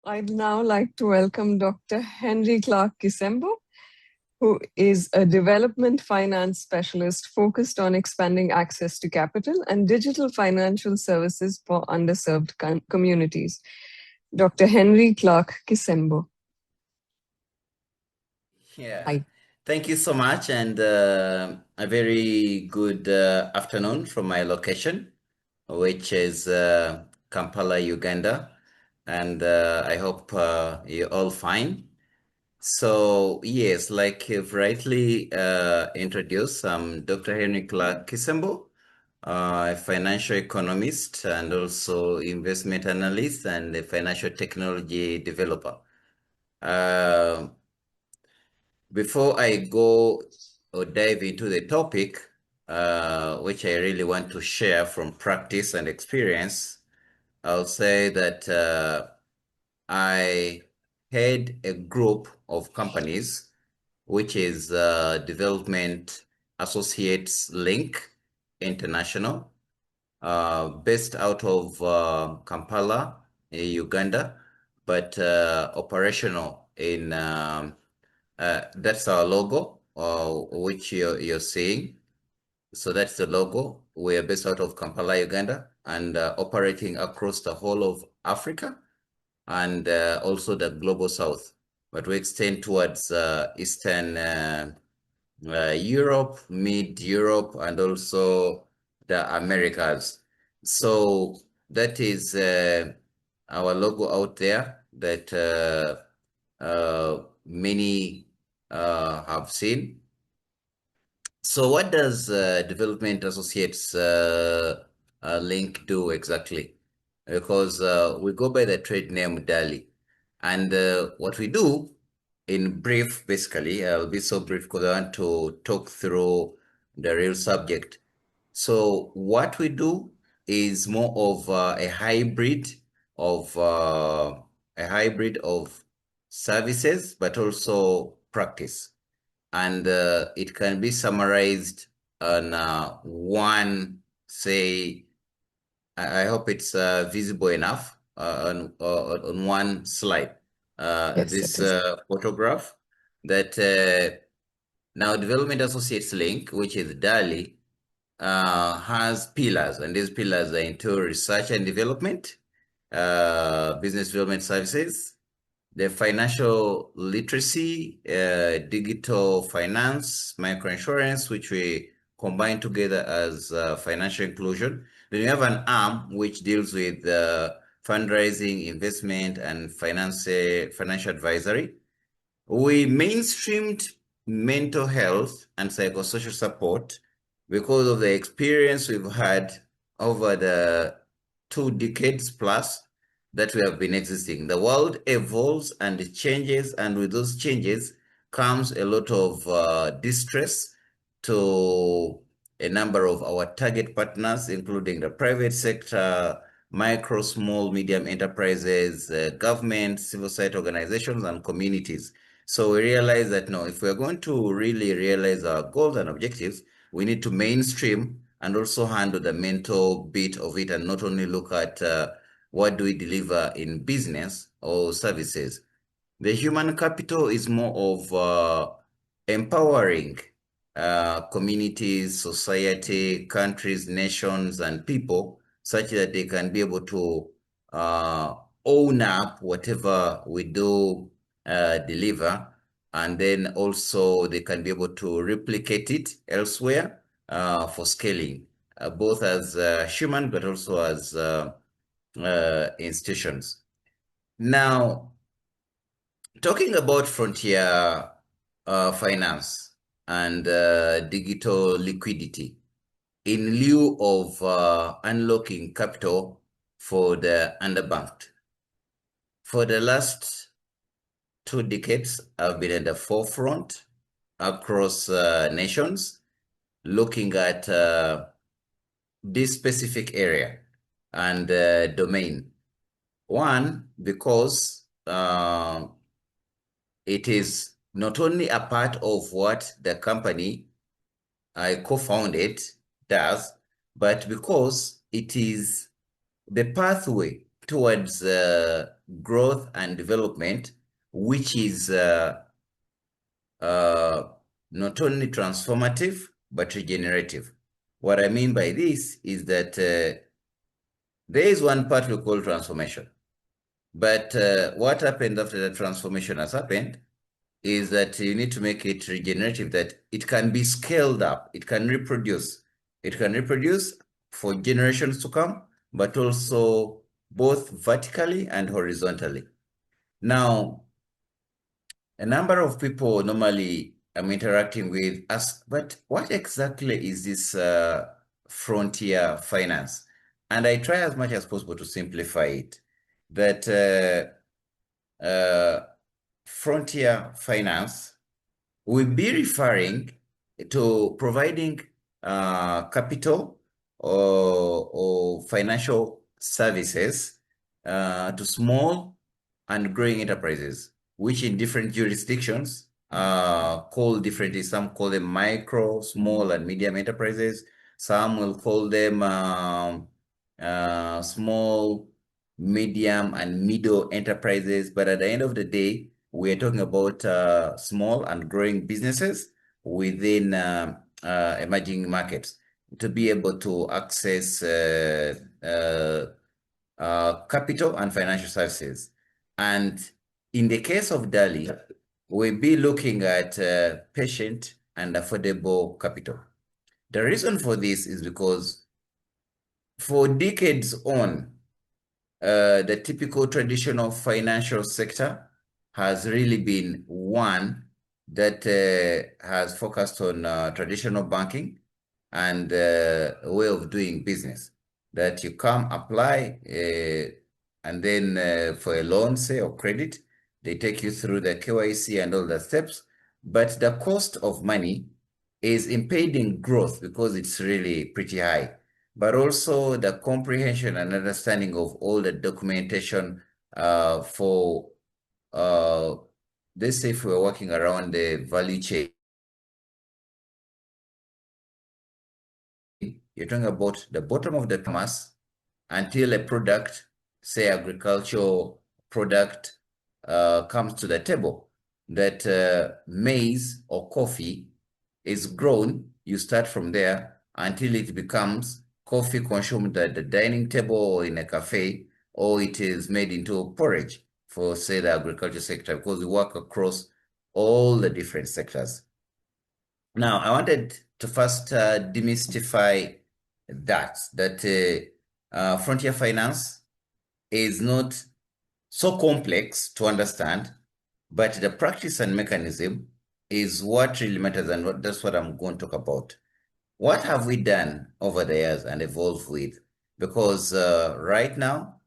I'd now like to welcome Dr. Henry Clark Kisembo, who is a development finance specialist focused on expanding access to capital and digital financial services for underserved communities. Dr. Henry Clark Kisembo. Yeah, Hi. thank you so much, and a very good afternoon from my location, which is Kampala, Uganda, and I hope you're all fine. So yes, like you've rightly introduced, I'm Dr. Henry Clark Kisembo, a financial economist and also investment analyst and a financial technology developer. Before I go or dive into the topic, which I really want to share from practice and experience, I'll say that I had a group of companies, which is Development Associates Link International, based out of Kampala, Uganda, but operational in that's our logo, which you're seeing. So that's the logo. We are based out of Kampala, Uganda, and operating across the whole of Africa and also the global south. But we extend towards Eastern Europe, mid-Europe, and also the Americas. So that is our logo out there that many have seen. So what does Development Associates Link do exactly? Because we go by the trade name Dali. And what we do in brief, basically, I'll be so brief because I want to talk through the real subject. So what we do is more of a hybrid of services, but also practice. And it can be summarized on one, say, I hope it's visible enough on one slide. Yes, This it is. photograph that now Development Associates Link, which is Dali, has pillars, and these pillars are into research and development, business development services, the financial literacy, digital finance, microinsurance, which we combine together as financial inclusion. Then we have an arm which deals with fundraising, investment, and financial advisory. We mainstreamed mental health and psychosocial support because of the experience we've had over the 2 decades plus that we have been existing. The world evolves and it changes, and with those changes comes a lot of distress to a number of our target partners, including the private sector, micro, small, medium enterprises, government, civil society organizations, and communities. So we realize that no, if we're going to really realize our goals and objectives, we need to mainstream and also handle the mental bit of it and not only look at what do we deliver in business or services. The human capital is more of empowering communities, society, countries, nations, and people such that they can be able to own up whatever we do deliver, and then also they can be able to replicate it elsewhere for scaling, both as human but also as institutions. Now, talking about frontier finance and digital liquidity, in lieu of unlocking capital for the underbanked. For the last 2 decades, I've been at the forefront across nations, looking at this specific area and domain. One, because it is not only a part of what the company I co-founded does, but because it is the pathway towards growth and development, which is not only transformative, but regenerative. What I mean by this is that there is one part we call transformation. But what happened after the transformation has happened is that you need to make it regenerative, that it can be scaled up, it can reproduce. It can reproduce for generations to come, but also both vertically and horizontally. Now, a number of people normally I'm interacting with ask, but what exactly is this frontier finance? And I try as much as possible to simplify it, that frontier finance will be referring to providing capital or financial services to small and growing enterprises, which in different jurisdictions call differently. Some call them micro, small, and medium enterprises. Some will call them small, medium, and middle enterprises. But at the end of the day, we are talking about small and growing businesses within emerging markets to be able to access capital and financial services. And in the case of Dali, we'll be looking at patient and affordable capital. The reason for this is because for decades on, the typical traditional financial sector has really been one that has focused on traditional banking and a way of doing business. That you come, apply, and then for a loan, say, or credit, they take you through the KYC and all the steps. But the cost of money is impeding growth because it's really pretty high. But also the comprehension and understanding of all the documentation for, let's say if we're working around the value chain, you're talking about the bottom of the mass until a product, say agricultural product, comes to the table. That maize or coffee is grown, you start from there until it becomes coffee consumed at the dining table or in a cafe, or it is made into porridge for, say, the agriculture sector, because we work across all the different sectors. Now, I wanted to first demystify that frontier finance is not so complex to understand, but the practice and mechanism is what really matters, and that's what I'm going to talk about. What have we done over the years and evolved with? Because right now,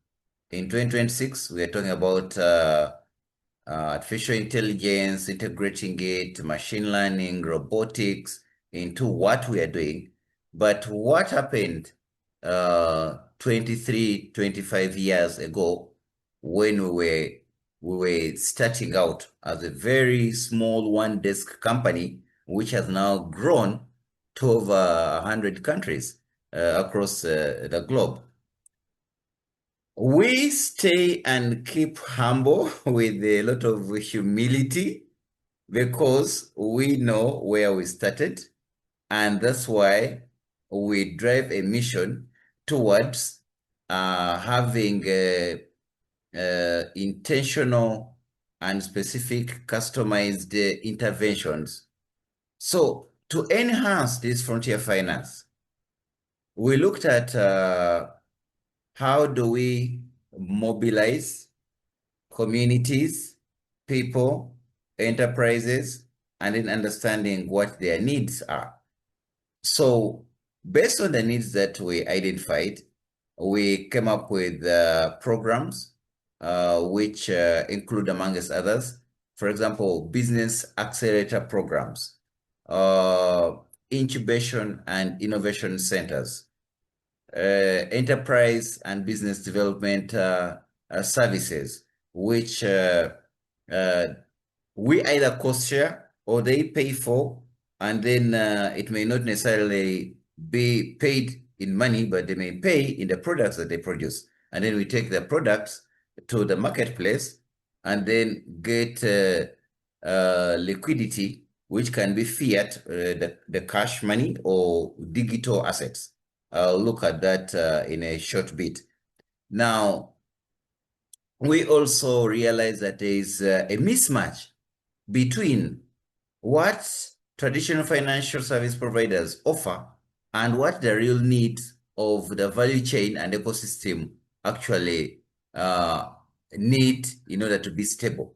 in 2026, we are talking about artificial intelligence, integrating it, machine learning, robotics into what we are doing. But what happened 23, 25 years ago when we were starting out as a very small one-desk company, which has now grown to over 100 countries across the globe? We stay and keep humble with a lot of humility because we know where we started, and that's why we drive a mission towards having intentional and specific customized interventions. So to enhance this frontier finance, we looked at how do we mobilize communities, people, enterprises, and in understanding what their needs are. So based on the needs that we identified, we came up with programs which include, amongst others, for example, business accelerator programs, incubation and innovation centers, enterprise and business development services, which we either cost share or they pay for, and then it may not necessarily be paid in money, but they may pay in the products that they produce. and then we take the products to the marketplace and then get liquidity, which can be fiat, the cash money, or digital assets. I'll look at that in a short bit. Now, we also realize that there is a mismatch between what traditional financial service providers offer and what the real needs of the value chain and ecosystem actually need in order to be stable.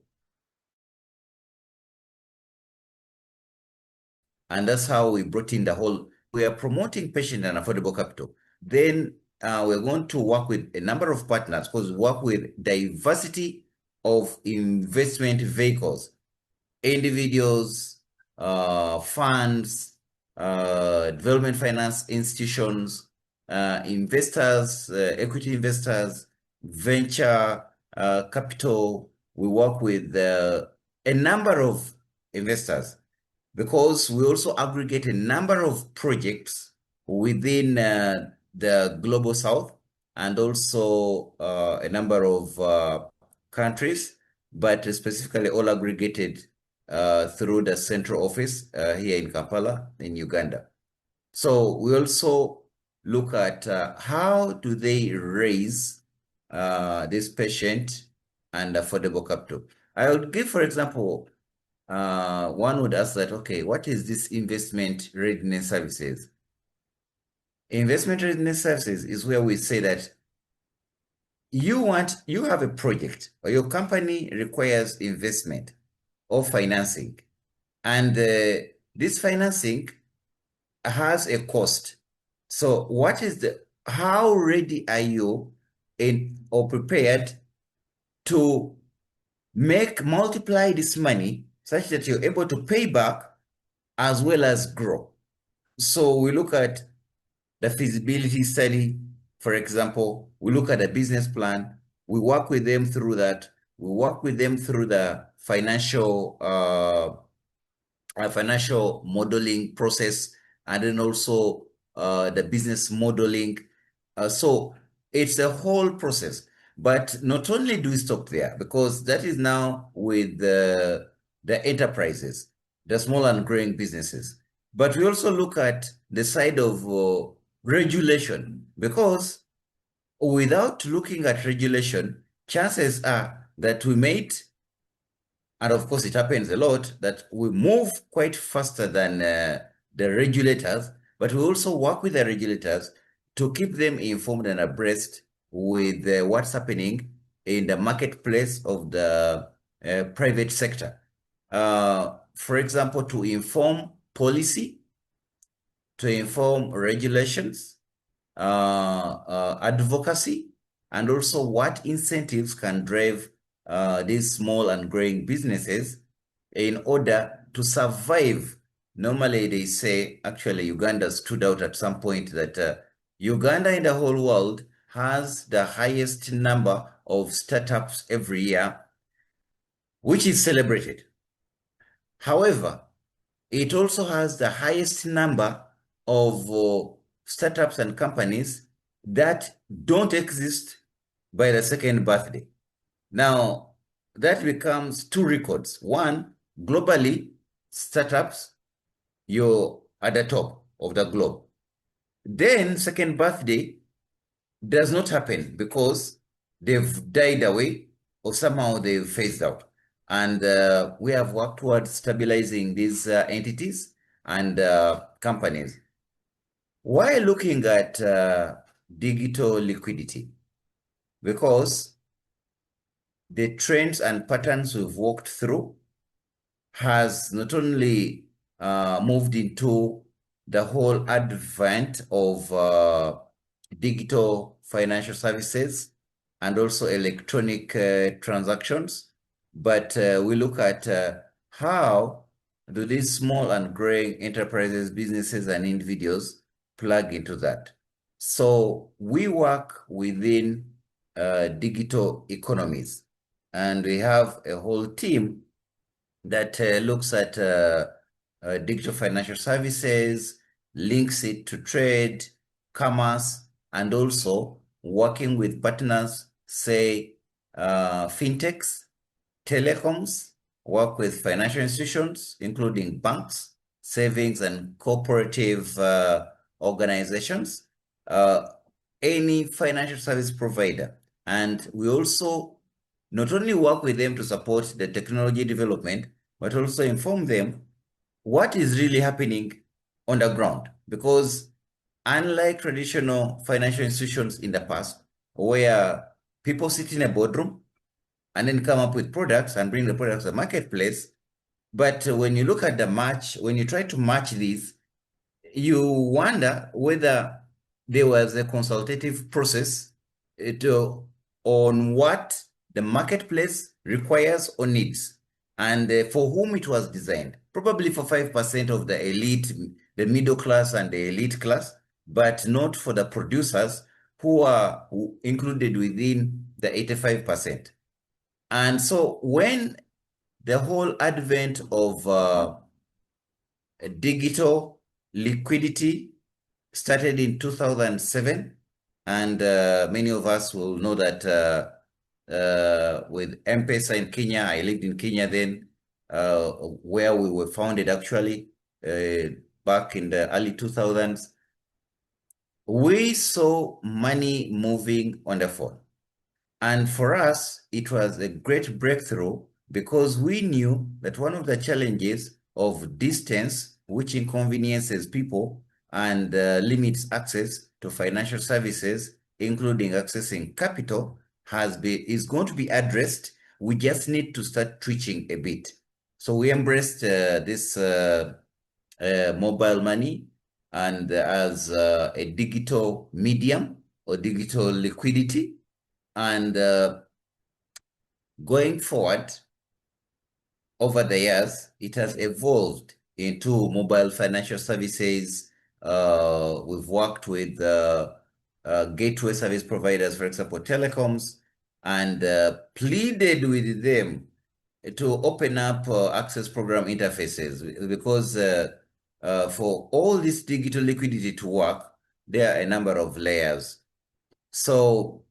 And that's how we brought in the whole, we are promoting patient and affordable capital. Then we're going to work with a number of partners, because we work with diversity of investment vehicles, individuals, funds, development finance institutions, investors, equity investors, venture capital. We work with a number of investors, because we also aggregate a number of projects within the global south, and also a number of countries, but specifically all aggregated through the central office here in Kampala, in Uganda. So we also look at how do they raise this patient and affordable capital. I would give, for example, one would ask that, okay, what is this investment readiness services? Investment readiness services is where we say that you have a project, or your company requires investment or financing, and this financing has a cost. So how ready are you or prepared to multiply this money such that you're able to pay back as well as grow? So we look at the feasibility study, for example. We look at the business plan. We work with them through that. We work with them through the financial modeling process, and then also the business modeling. So it's a whole process. But not only do we stop there, because that is now with the enterprises, the small and growing businesses. But we also look at the side of regulation, because without looking at regulation, chances are that we might, and of course it happens a lot, that we move quite faster than the regulators, but we also work with the regulators to keep them informed and abreast with what's happening in the marketplace of the private sector. For example, to inform policy, to inform regulations, advocacy, and also what incentives can drive these small and growing businesses in order to survive. Normally, they say, actually, Uganda stood out at some point, that Uganda in the whole world has the highest number of startups every year, which is celebrated. However, it also has the highest number of startups and companies that don't exist by the second birthday. Now, that becomes two records. One, globally, startups, you're at the top of the globe. Then second birthday does not happen because they've died away, or somehow they've phased out. And we have worked towards stabilizing these entities and companies. Why looking at digital liquidity? Because the trends and patterns we've walked through has not only moved into the whole advent of digital financial services and also electronic transactions, but we look at how do these small and growing enterprises, businesses, and individuals plug into that. So we work within digital economies, and we have a whole team that looks at digital financial services, links it to trade, commerce, and also working with partners, say, fintechs, telecoms, work with financial institutions, including banks, savings and cooperative organizations, any financial service provider. And we also not only work with them to support the technology development, but also inform them what is really happening on the ground. Because unlike traditional financial institutions in the past, where people sit in a boardroom and then come up with products and bring the products to the marketplace, but when you look at the match, when you try to match these, you wonder whether there was a consultative process on what the marketplace requires or needs, and for whom it was designed. Probably for 5% of the elite, the middle class and the elite class, but not for the producers who are included within the 85%. And so when the whole advent of digital liquidity started in 2007, and many of us will know that with M-Pesa in Kenya, I lived in Kenya then, where we were founded actually back in the early 2000s, we saw money moving on the phone. And for us, it was a great breakthrough because we knew that one of the challenges of distance, which inconveniences people and limits access to financial services, including accessing capital, is going to be addressed. We just need to start twitching a bit. So we embraced this mobile money and as a digital medium or digital liquidity. And going forward, over the years, it has evolved into mobile financial services. We've worked with gateway service providers, for example, telecoms, and pleaded with them to open up access program interfaces because for all this digital liquidity to work, there are a number of layers. So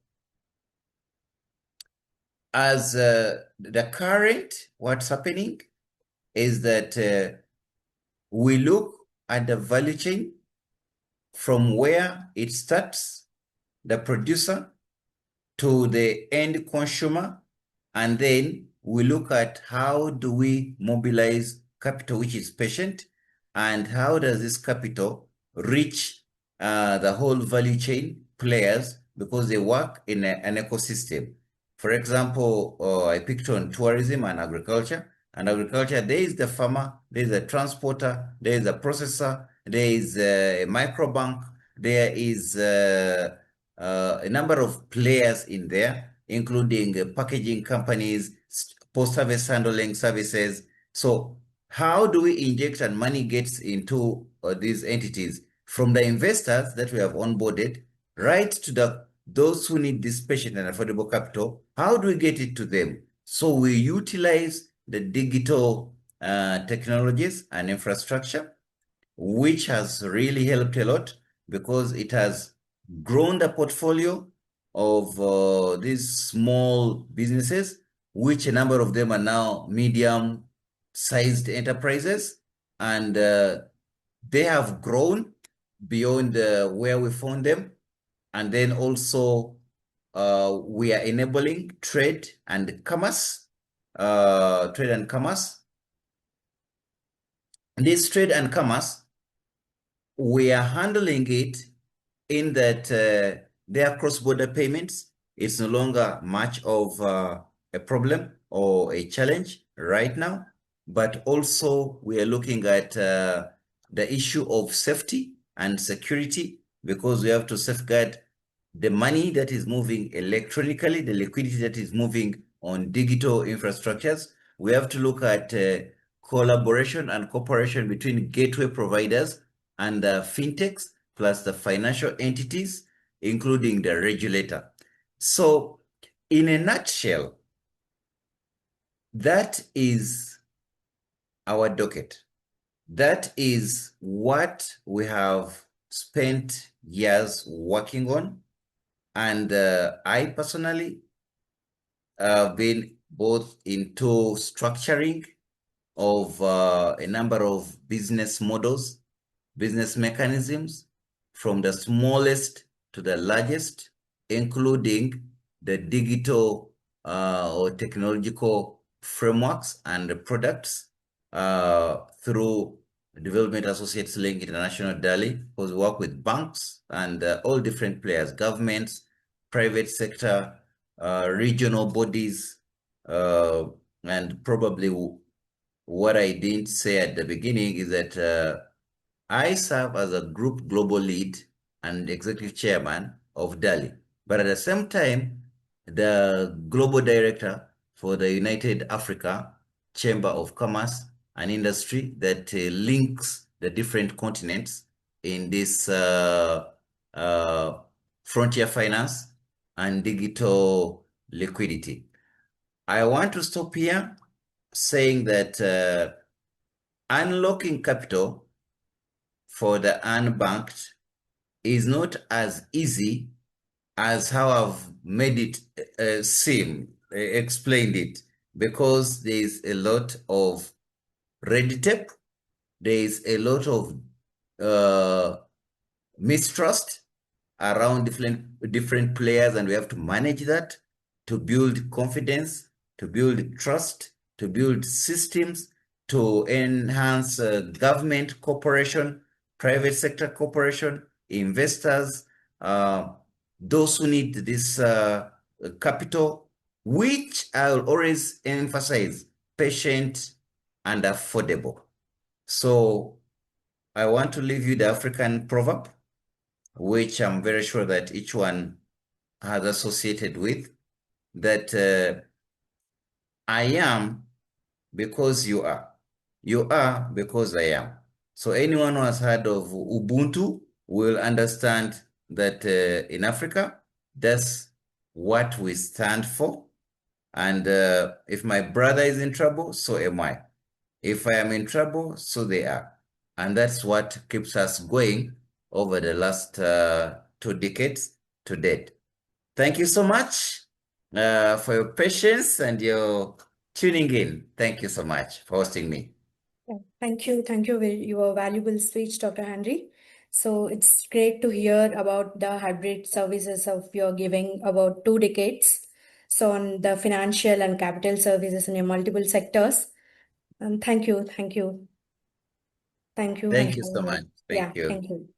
as the current, what's happening is that we look at the value chain from where it starts, the producer, to the end consumer, and then we look at how do we mobilize capital which is patient, and how does this capital reach the whole value chain players because they work in an ecosystem. For example, I picked on tourism and agriculture. And agriculture, there is the farmer, there is a transporter, there is a processor, there is a microbank, there is a number of players in there, including packaging companies, post-service handling services. So how do we inject and money gets into these entities from the investors that we have onboarded right to those who need this patient and affordable capital? How do we get it to them? So we utilize the digital technologies and infrastructure, which has really helped a lot because it has grown the portfolio of these small businesses, which a number of them are now medium-sized enterprises, and they have grown beyond where we found them. And then also we are enabling trade and commerce. This trade and commerce, we are handling it in that there are cross-border payments. It's no longer much of a problem or a challenge right now, but also we are looking at the issue of safety and security because we have to safeguard the money that is moving electronically, the liquidity that is moving on digital infrastructures. We have to look at collaboration and cooperation between gateway providers and fintechs, plus the financial entities, including the regulator. So in a nutshell, that is our docket. That is what we have spent years working on. And I personally have been both into structuring of a number of business models, business mechanisms, from the smallest to the largest, including the digital or technological frameworks and the products through Development Associates Link International Dali, who work with banks and all different players, governments, private sector, regional bodies, and probably what I didn't say at the beginning is that I serve as a group global lead and executive chairman of Dali, but at the same time, the global director for the United Africa Chamber of Commerce and Industry that links the different continents in this frontier finance and digital liquidity. I want to stop here saying that unlocking capital for the unbanked is not as easy as how I've made it seem, explained it, because there's a lot of red tape, there's a lot of mistrust around different players, and we have to manage that to build confidence, to build trust, to build systems, to enhance government cooperation, private sector cooperation, investors, those who need this capital, which I'll always emphasize, patient and affordable. So I want to leave you the African proverb, which I'm very sure that each one has associated with, that I am because you are. You are because I am. So anyone who has heard of Ubuntu will understand that in Africa, that's what we stand for. And if my brother is in trouble, so am I. If I am in trouble, so they are. And that's what keeps us going over the last 2 decades to date. Thank you so much for your patience and your tuning in. Thank you so much for hosting me. Yeah, thank you. Thank you for your valuable speech, Dr. Henry. So it's great to hear about the hybrid services of your giving about 2 decades. So on the financial and capital services in your multiple sectors. And thank you. Thank you. Thank you. Thank And you so much. yeah, Thank you. thank you.